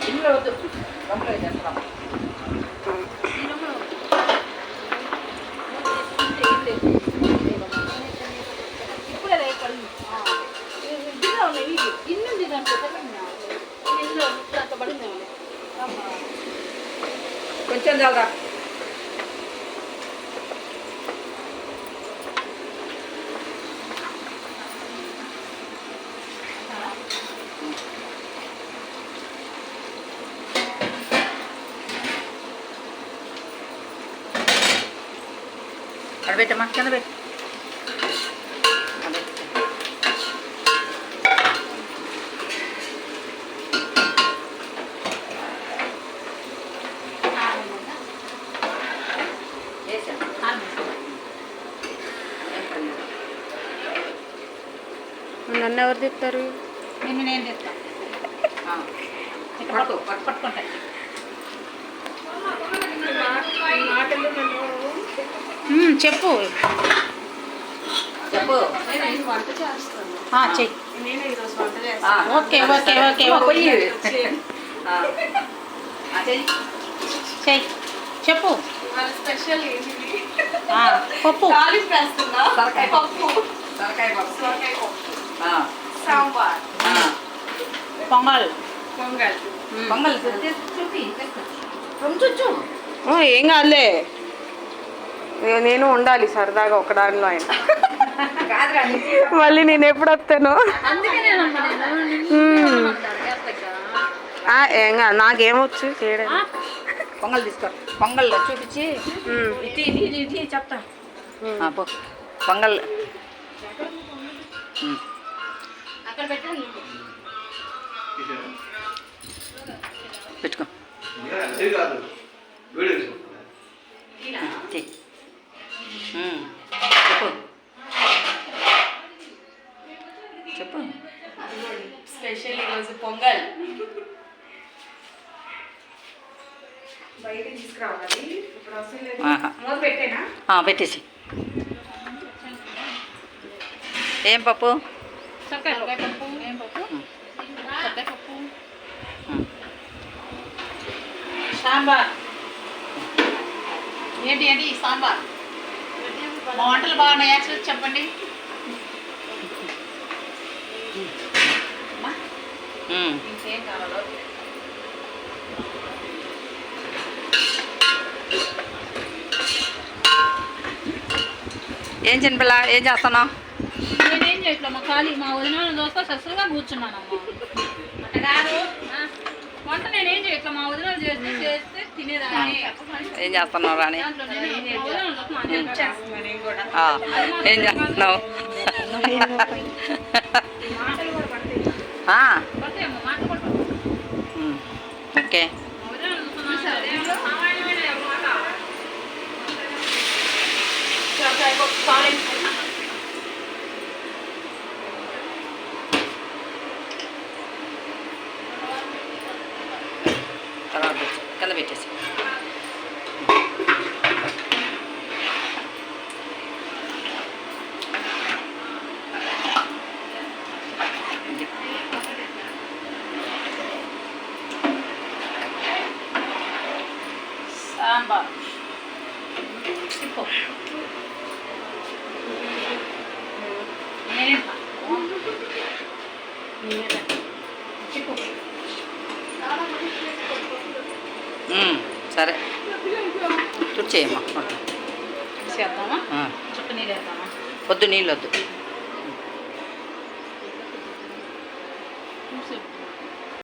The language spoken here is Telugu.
ఇంట్లో వద్దు గమలో చేస్తాం ఇప్పుడే పడి ఇన్నుంది దాంట్లో పడింది కొంచెం చాలరా అడబెట్టమ్మా కింద పెట్టు నన్ను ఎవరు తిప్పుతారు? నిన్ను నేను తెస్తాను పట్టుకుంటా చెప్పు చెప్పు వంట చేస్తాను. చెయ్యి. నేను ఈరోజు వంట చేస్తాను. ఓకే ఓకే ఓకే చెయ్యి చెప్పు. వాళ్ళ స్పెషల్ ఏంటి? పప్పు తాలింపు వేస్తున్నా. సొరకాయ పప్పు, సొరకాయ పప్పు సొరకాయ పప్పు, సాంబార్, పొంగల్. పొంగల్. పొంగల్ చూపి కొంచెం ఏం కాదులే, నేను ఉండాలి సరదాగా ఒక దారిలో ఆయన. కాదురా మళ్ళీ నేను ఎప్పుడు వస్తాను? ఏం కాదు, నాకేమొచ్చు చేయడం. పొంగల్ తీసుకో, పొంగల్ చూపించి ఇది చెప్తా పో పొంగల్ పెట్టుకో చెప్పు చెప్పు స్పెషల్ ఈరోజు పొంగల్. బయట తీసుకురావాలి. ఇప్పుడు అసలు మూత పెట్టేనా? పెట్టేసి. ఏం పప్పు? సాంబార్. ఏంటి సాంబార్? మా వంటలు బాగున్నాయా చెప్పండి. ఇంకేం కావాలో ఏం చిన్నపిల్ల ఏం చేస్తున్నావు? నేనేం చేయట్లేమ్మా, ఖాళీ మా వదిన దోస్తా సస్సుగా కూర్చున్నానమ్మా. అట్టగారు వంట నేనేం చేయట్లే, మా వదిన చేస్తే తినేదాన్ని. ఏం చేస్తున్నావు రాని? ఏం చేస్తున్నావు? ఓకే తర్వాత కింద పెట్టేసి. సాంబార్ చెప్పు. సరే తుడిచేయమ్మా. చేద్దామా? చుక్క నీళ్ళు వేద్దామా? పొద్దు నీళ్ళు వద్దు.